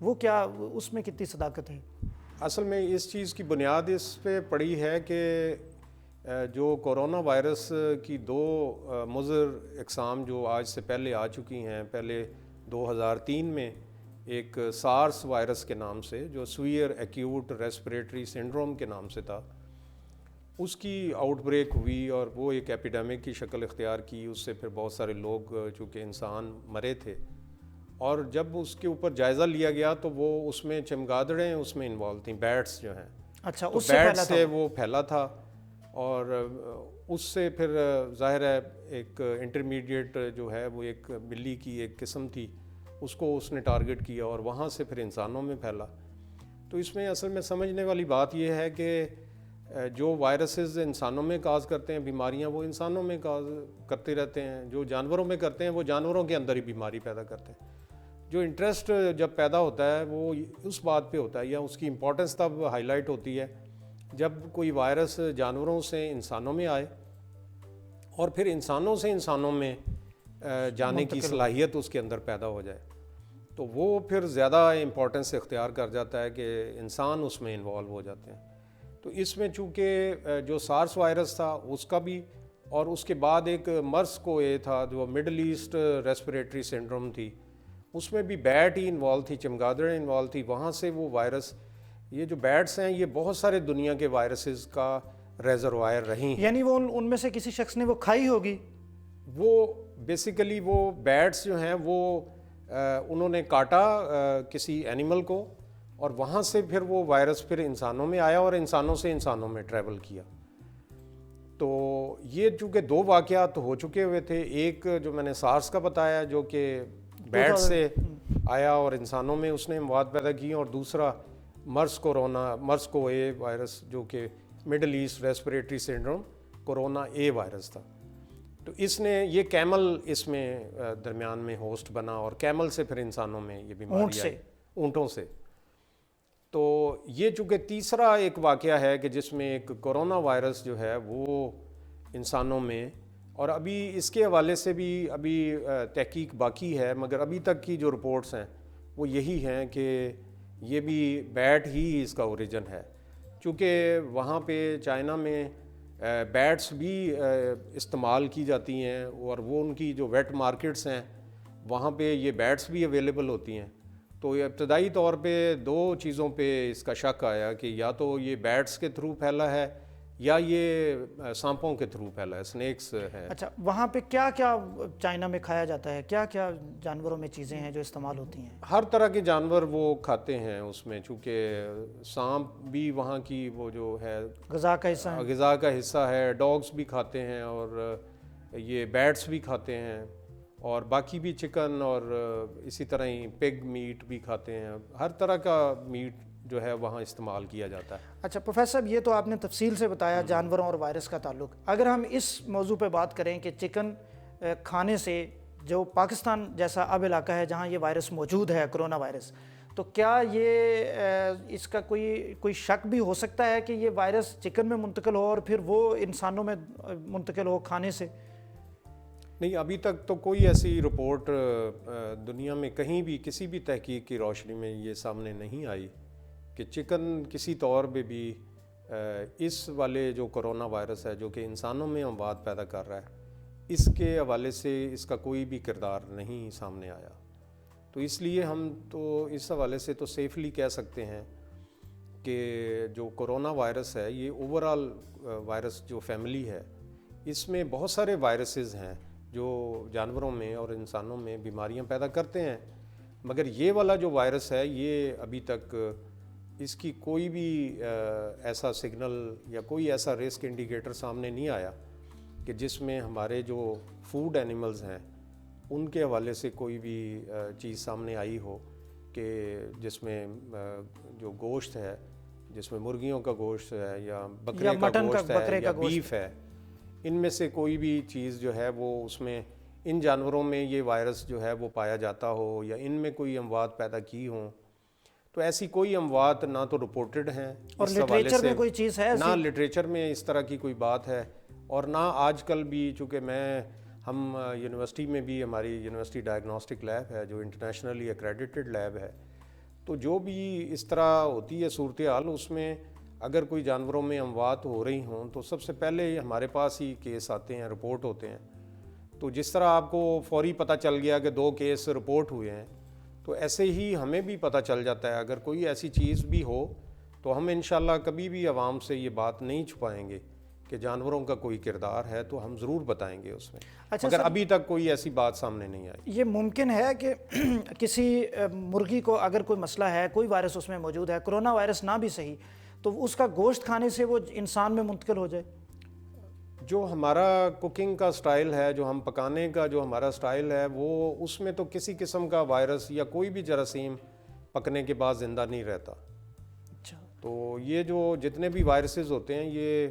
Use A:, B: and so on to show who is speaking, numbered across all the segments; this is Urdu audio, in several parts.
A: وہ کیا اس میں کتنی صداقت ہے؟
B: اصل میں اس چیز کی بنیاد اس پہ پڑی ہے کہ جو کورونا وائرس کی دو مضر اقسام جو آج سے پہلے آ چکی ہیں، پہلے 2003 میں ایک سارس وائرس کے نام سے جو سویئر ایکیوٹ ریسپریٹری سنڈروم کے نام سے تھا، اس کی آؤٹ بریک ہوئی اور وہ ایک ایپیڈیمک کی شکل اختیار کی. اس سے پھر بہت سارے لوگ چونکہ انسان مرے تھے، اور جب اس کے اوپر جائزہ لیا گیا تو وہ اس میں چمگادڑیں اس میں انوالو تھیں، بیٹس جو ہیں.
A: اچھا،
B: تو بیٹ سے وہ پھیلا تھا، اور اس سے پھر ظاہر ہے ایک انٹرمیڈیٹ جو ہے وہ ایک بلی کی ایک قسم تھی، اس کو اس نے ٹارگٹ کیا اور وہاں سے پھر انسانوں میں پھیلا. تو اس میں اصل میں سمجھنے والی بات یہ ہے کہ جو وائرسز انسانوں میں کاز کرتے ہیں بیماریاں، وہ انسانوں میں کاز کرتے رہتے ہیں. جو جانوروں میں کرتے ہیں وہ جانوروں کے اندر ہی بیماری پیدا کرتے ہیں. جو انٹرسٹ جب پیدا ہوتا ہے وہ اس بات پہ ہوتا ہے، یا اس کی امپورٹنس تب ہائی لائٹ ہوتی ہے جب کوئی وائرس جانوروں سے انسانوں میں آئے اور پھر انسانوں سے انسانوں میں جانے کی صلاحیت اس کے اندر پیدا ہو جائے. تو وہ پھر زیادہ امپورٹنس اختیار کر جاتا ہے کہ انسان اس میں انوالو ہو جاتے ہیں. تو اس میں چونکہ جو سارس وائرس تھا اس کا بھی، اور اس کے بعد ایک مرس کو اے تھا جو مڈل ایسٹ ریسپریٹری سنڈروم تھی، اس میں بھی بیٹ ہی انوالو تھی، چمگادڑیں انوالو تھی. وہاں سے وہ وائرس، یہ جو بیٹس ہیں یہ بہت سارے دنیا کے وائرسز کا ریزروائر رہی ہیں.
A: یعنی وہ ان میں سے کسی شخص نے وہ کھائی ہوگی؟
B: وہ بیسیکلی وہ بیٹس جو ہیں وہ انہوں نے کاٹا کسی اینیمل کو، اور وہاں سے پھر وہ وائرس پھر انسانوں میں آیا اور انسانوں سے انسانوں میں ٹریول کیا. تو یہ چونکہ دو واقعات ہو چکے ہوئے تھے، ایک جو میں نے سارس کا بتایا جو کہ بیٹ سے آیا اور انسانوں میں اس نے مواد پیدا کی، اور دوسرا مرس کو اے وائرس جو کہ Middle East respiratory syndrome corona a virus تھا. تو اس نے یہ کیمل اس میں درمیان میں ہوسٹ بنا، اور کیمل سے پھر انسانوں میں یہ بیماری آئی، اونٹوں سے. تو یہ چونکہ تیسرا ایک واقعہ ہے کہ جس میں ایک کورونا وائرس جو ہے وہ انسانوں میں، اور ابھی اس کے حوالے سے بھی ابھی تحقیق باقی ہے، مگر ابھی تک کی جو رپورٹس ہیں وہ یہی ہیں کہ یہ بھی بیٹ ہی اس کا اوریجن ہے. چونکہ وہاں پہ چائنا میں بیٹس بھی استعمال کی جاتی ہیں، اور وہ ان کی جو ویٹ مارکیٹس ہیں وہاں پہ یہ بیٹس بھی اویلیبل ہوتی ہیں. تو یہ ابتدائی طور پہ دو چیزوں پہ اس کا شک آیا کہ یا تو یہ بیٹس کے تھرو پھیلا ہے یا یہ سانپوں کے تھرو پھیلا ہے، سنیکس ہے.
A: اچھا، وہاں پہ کیا کیا چائنا میں کھایا جاتا ہے؟ کیا کیا جانوروں میں چیزیں ہیں جو استعمال ہوتی ہیں؟
B: ہر طرح کے جانور وہ کھاتے ہیں اس میں، چونکہ سانپ بھی وہاں کی وہ جو ہے
A: غذا کا
B: حصہ ہے. ڈاگس بھی کھاتے ہیں، اور یہ بیٹس بھی کھاتے ہیں، اور باقی بھی چکن، اور اسی طرح ہی پگ میٹ بھی کھاتے ہیں. ہر طرح کا میٹ جو ہے وہاں استعمال کیا جاتا ہے.
A: اچھا پروفیسر صاحب، یہ تو آپ نے تفصیل سے بتایا جانوروں اور وائرس کا تعلق. اگر ہم اس موضوع پہ بات کریں کہ چکن کھانے سے، جو پاکستان جیسا اب علاقہ ہے جہاں یہ وائرس موجود ہے کرونا وائرس، تو کیا یہ اس کا کوئی شک بھی ہو سکتا ہے کہ یہ وائرس چکن میں منتقل ہو اور پھر وہ انسانوں میں منتقل ہو کھانے سے؟
B: نہیں، ابھی تک تو کوئی ایسی رپورٹ دنیا میں کہیں بھی کسی بھی تحقیق کی روشنی میں یہ سامنے نہیں آئی کہ چکن کسی طور پہ بھی اس والے جو کرونا وائرس ہے جو کہ انسانوں میں اموات پیدا کر رہا ہے، اس کے حوالے سے اس کا کوئی بھی کردار نہیں سامنے آیا. تو اس لیے ہم تو اس حوالے سے تو سیفلی کہہ سکتے ہیں کہ جو کرونا وائرس ہے یہ اوور آل وائرس جو فیملی ہے، اس میں بہت سارے وائرسز ہیں جو جانوروں میں اور انسانوں میں بیماریاں پیدا کرتے ہیں. مگر یہ والا جو وائرس ہے یہ ابھی تک اس کی کوئی بھی ایسا سگنل یا کوئی ایسا رسک انڈیکیٹر سامنے نہیں آیا کہ جس میں ہمارے جو فوڈ اینیملز ہیں ان کے حوالے سے کوئی بھی چیز سامنے آئی ہو کہ جس میں جو گوشت ہے، جس میں مرغیوں کا گوشت ہے یا بکرے کا گوشت ہے یا بیف ہے، ان میں سے کوئی بھی چیز جو ہے وہ اس میں ان جانوروں میں یہ وائرس جو ہے وہ پایا جاتا ہو یا ان میں کوئی اموات پیدا کی ہوں. تو ایسی کوئی اموات نہ تو رپورٹڈ ہیں،
A: اور لٹریچر میں کوئی چیز ہے
B: نہ لٹریچر میں اس طرح کی کوئی بات ہے، اور نہ آج کل بھی. چونکہ ہم یونیورسٹی میں بھی، ہماری یونیورسٹی ڈائگنوسٹک لیب ہے جو انٹرنیشنلی ایکریڈیٹڈ لیب ہے، تو جو بھی اس طرح ہوتی ہے صورتحال، اس میں اگر کوئی جانوروں میں اموات ہو رہی ہوں تو سب سے پہلے ہمارے پاس ہی کیس آتے ہیں، رپورٹ ہوتے ہیں. تو جس طرح آپ کو فوری پتہ چل گیا کہ 2 کیس رپورٹ ہوئے ہیں، تو ایسے ہی ہمیں بھی پتہ چل جاتا ہے. اگر کوئی ایسی چیز بھی ہو تو ہم انشاءاللہ کبھی بھی عوام سے یہ بات نہیں چھپائیں گے کہ جانوروں کا کوئی کردار ہے، تو ہم ضرور بتائیں گے اس میں. مگر ابھی تک کوئی ایسی بات سامنے نہیں آئی.
A: یہ ممکن ہے کہ کسی مرغی کو اگر کوئی مسئلہ ہے، کوئی وائرس اس میں موجود ہے، کرونا وائرس نہ بھی صحیح، تو اس کا گوشت کھانے سے وہ انسان میں منتقل ہو جائے؟
B: جو ہمارا کوکنگ کا سٹائل ہے، جو ہم پکانے کا جو ہمارا سٹائل ہے، وہ اس میں تو کسی قسم کا وائرس یا کوئی بھی جراثیم پکنے کے بعد زندہ نہیں رہتا.
A: اچھا.
B: تو یہ جو جتنے بھی وائرسز ہوتے ہیں، یہ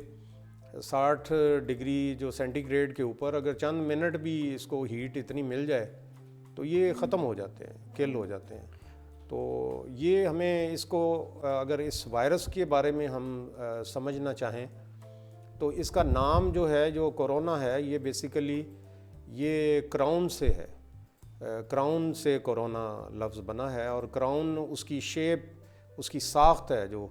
B: 60 ڈگری جو سینٹی گریڈ کے اوپر اگر چند منٹ بھی اس کو ہیٹ اتنی مل جائے تو یہ ختم ہو جاتے ہیں، کل ہو جاتے ہیں. تو یہ ہمیں اس کو اگر اس وائرس کے بارے میں ہم سمجھنا چاہیں تو اس کا نام جو ہے، جو کورونا ہے، یہ بیسیکلی یہ کراؤن سے ہے. کراؤن سے کورونا لفظ بنا ہے، اور کراؤن اس کی شیپ، اس کی ساخت ہے جو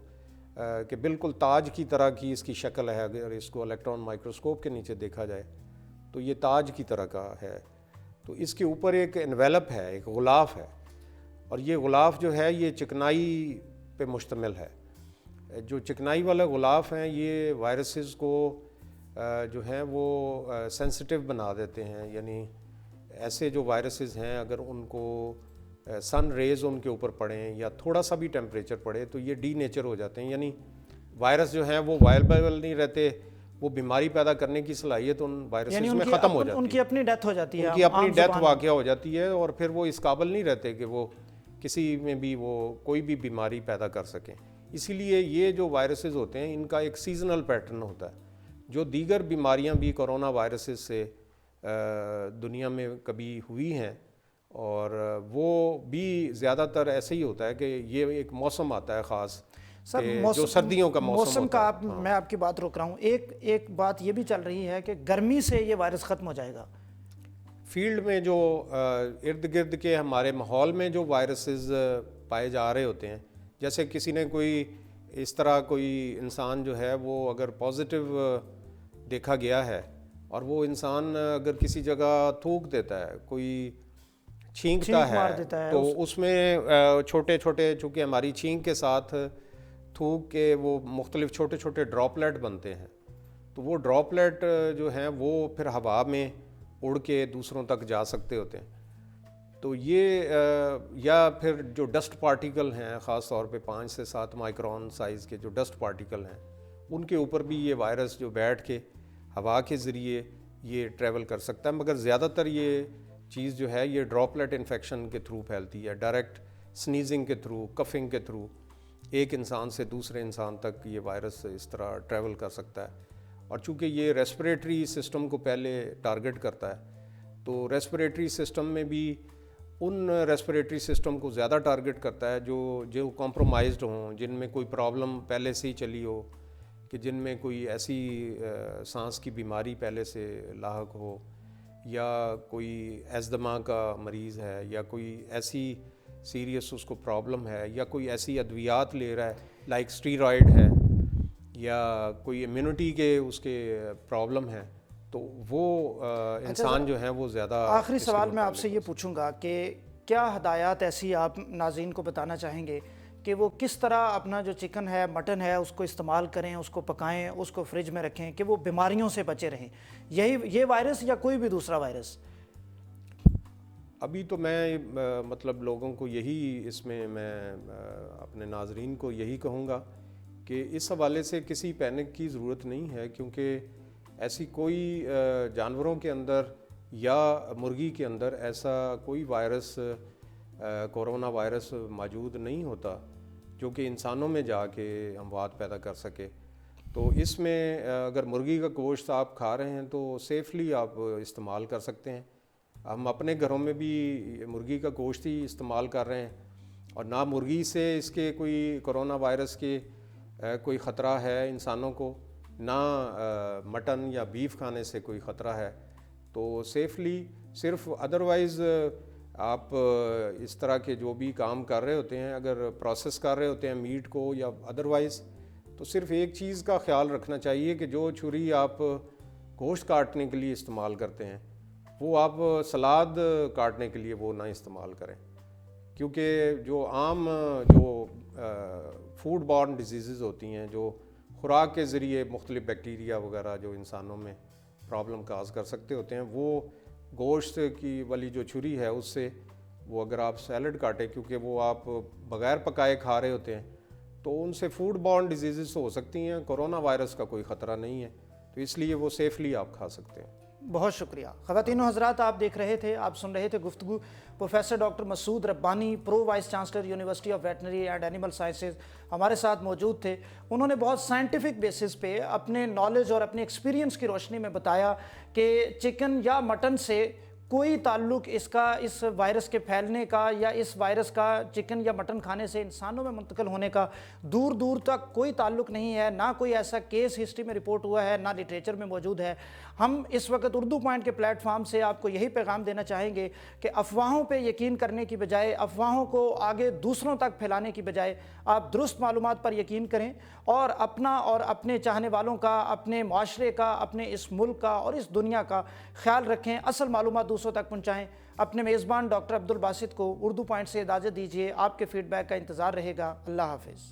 B: کہ بالکل تاج کی طرح کی اس کی شکل ہے. اگر اس کو الیکٹران مائکروسکوپ کے نیچے دیکھا جائے تو یہ تاج کی طرح کا ہے. تو اس کے اوپر ایک انویلپ ہے، ایک غلاف ہے، اور یہ غلاف جو ہے یہ چکنائی پہ مشتمل ہے. جو چکنائی والا غلاف ہیں، یہ وائرسز کو جو ہیں وہ سینسٹیو بنا دیتے ہیں. یعنی ایسے جو وائرسز ہیں، اگر ان کو سن ریز ان کے اوپر پڑیں یا تھوڑا سا بھی ٹیمپریچر پڑے تو یہ ڈی نیچر ہو جاتے ہیں. یعنی وائرس جو ہیں وہ وائبل نہیں رہتے، وہ بیماری پیدا کرنے کی صلاحیت ان وائرسز میں ختم ہو جاتی ہے.
A: ان کی اپنی ڈیتھ ہو جاتی ہے،
B: ان کی اپنی ڈیتھ واقع ہو جاتی ہے، اور پھر وہ اس قابل نہیں رہتے کہ وہ کسی میں بھی وہ کوئی بھی بیماری پیدا کر سکیں. اسی لیے یہ جو وائرسز ہوتے ہیں، ان کا ایک سیزنل پیٹرن ہوتا ہے. جو دیگر بیماریاں بھی کورونا وائرسز سے دنیا میں کبھی ہوئی ہیں، اور وہ بھی زیادہ تر ایسے ہی ہوتا ہے کہ یہ ایک موسم آتا ہے خاص، جو سردیوں کا موسم ہوتا ہے.
A: میں آپ کی بات روک رہا ہوں. ایک بات یہ بھی چل رہی ہے کہ گرمی سے یہ وائرس ختم ہو جائے گا.
B: فیلڈ میں جو ارد گرد کے ہمارے ماحول میں جو وائرسز پائے جا رہے ہوتے ہیں، جیسے کسی نے کوئی اس طرح کوئی انسان جو ہے وہ اگر پازیٹیو دیکھا گیا ہے، اور وہ انسان اگر کسی جگہ تھوک دیتا ہے، کوئی چھینکتا ہے، تو اس میں چھوٹے چھوٹے، چونکہ ہماری چھینک کے ساتھ تھوک کے وہ مختلف چھوٹے چھوٹے ڈراپلیٹ بنتے ہیں. تو وہ ڈراپلیٹ جو ہیں وہ پھر ہوا میں اڑ کے دوسروں تک جا سکتے ہوتے ہیں. تو یہ یا پھر جو ڈسٹ پارٹیکل ہیں، خاص طور پہ 5 سے 7 مائکرون سائز کے جو ڈسٹ پارٹیکل ہیں، ان کے اوپر بھی یہ وائرس جو بیٹھ کے ہوا کے ذریعے یہ ٹریول کر سکتا ہے. مگر زیادہ تر یہ چیز جو ہے یہ ڈراپلیٹ انفیکشن کے تھرو پھیلتی ہے، ڈائریکٹ سنیزنگ کے تھرو، کفنگ کے تھرو ایک انسان سے دوسرے انسان تک یہ وائرس اس طرح ٹریول کر سکتا ہے. اور چونکہ یہ ریسپریٹری سسٹم کو پہلے ٹارگٹ کرتا ہے، تو ریسپریٹری سسٹم میں بھی ان ریسپریٹری سسٹم کو زیادہ ٹارگٹ کرتا ہے جو کمپرومائزڈ ہوں، جن میں کوئی پرابلم پہلے سے ہی چلی ہو، کہ جن میں کوئی ایسی سانس کی بیماری پہلے سے لاحق ہو، یا کوئی ایزدما کا مریض ہے، یا کوئی ایسی سیریس اس کو پرابلم ہے، یا کوئی ایسی ادویات لے رہا ہے لائک اسٹیرائڈ ہے، یا کوئی امیونٹی کے اس کے پرابلم ہے، تو وہ انسان جو ہیں وہ زیادہ.
A: آخری سوال میں آپ سے یہ پوچھوں گا کہ کیا ہدایات ایسی آپ ناظرین کو بتانا چاہیں گے کہ وہ کس طرح اپنا جو چکن ہے، مٹن ہے، اس کو استعمال کریں، اس کو پکائیں، اس کو فریج میں رکھیں کہ وہ بیماریوں سے بچے رہیں، یہ وائرس یا کوئی بھی دوسرا وائرس؟
B: ابھی تو میں مطلب لوگوں کو یہی اس میں اپنے ناظرین کو یہی کہوں گا کہ اس حوالے سے کسی پینک کی ضرورت نہیں ہے، کیونکہ ایسی کوئی جانوروں کے اندر یا مرغی کے اندر ایسا کوئی وائرس، کورونا وائرس موجود نہیں ہوتا جو کہ انسانوں میں جا کے اموات پیدا کر سکے. تو اس میں اگر مرغی کا گوشت آپ کھا رہے ہیں تو سیفلی آپ استعمال کر سکتے ہیں. ہم اپنے گھروں میں بھی مرغی کا گوشت ہی استعمال کر رہے ہیں، اور نہ مرغی سے اس کے کوئی کورونا وائرس کے کوئی خطرہ ہے انسانوں کو، نہ مٹن یا بیف کھانے سے کوئی خطرہ ہے. تو سیفلی صرف ادروائز آپ اس طرح کے جو بھی کام کر رہے ہوتے ہیں، اگر پروسیس کر رہے ہوتے ہیں میٹ کو یا ادروائز، تو صرف ایک چیز کا خیال رکھنا چاہیے کہ جو چھری آپ گوشت کاٹنے کے لیے استعمال کرتے ہیں وہ آپ سلاد کاٹنے کے لیے وہ نہ استعمال کریں، کیونکہ جو عام جو فوڈ بورن ڈیزیزز ہوتی ہیں، جو خوراک کے ذریعے مختلف بیکٹیریا وغیرہ جو انسانوں میں پرابلم کاز کر سکتے ہوتے ہیں، وہ گوشت کی والی جو چھری ہے اس سے وہ اگر آپ سیلڈ کاٹیں، کیونکہ وہ آپ بغیر پکائے کھا رہے ہوتے ہیں، تو ان سے فوڈ بورن ڈیزیزز ہو سکتی ہیں۔ کرونا وائرس کا کوئی خطرہ نہیں ہے، تو اس لیے وہ سیفلی آپ کھا سکتے ہیں۔
A: بہت شکریہ۔ خواتین و حضرات، آپ دیکھ رہے تھے، آپ سن رہے تھے گفتگو professor doctor Masood Rabbani, pro vice chancellor university of veterinary and animal sciences ہمارے ساتھ موجود تھے۔ انہوں نے بہت سائنٹیفک بیسس پہ اپنے نالج اور اپنے ایکسپیرینس کی روشنی میں بتایا کہ چکن یا مٹن سے کوئی تعلق اس وائرس کے پھیلنے کا یا اس وائرس کا چکن یا مٹن کھانے سے انسانوں میں منتقل ہونے کا دور دور تک کوئی تعلق نہیں ہے، نہ کوئی ایسا کیس ہسٹری میں رپورٹ ہوا ہے، نہ لٹریچر میں موجود ہے۔ ہم اس وقت اردو پوائنٹ کے پلیٹ فارم سے آپ کو یہی پیغام دینا چاہیں گے کہ افواہوں پہ یقین کرنے کی بجائے، افواہوں کو آگے دوسروں تک پھیلانے کی بجائے آپ درست معلومات پر یقین کریں اور اپنا اور اپنے چاہنے والوں کا، اپنے معاشرے کا، اپنے اس ملک کا اور اس دنیا کا خیال رکھیں، اصل معلومات دوسروں تک پہنچائیں۔ اپنے میزبان ڈاکٹر عبدالباسط کو اردو پوائنٹ سے اجازت دیجیے، آپ کے فیڈ بیک کا انتظار رہے گا۔ اللہ حافظ۔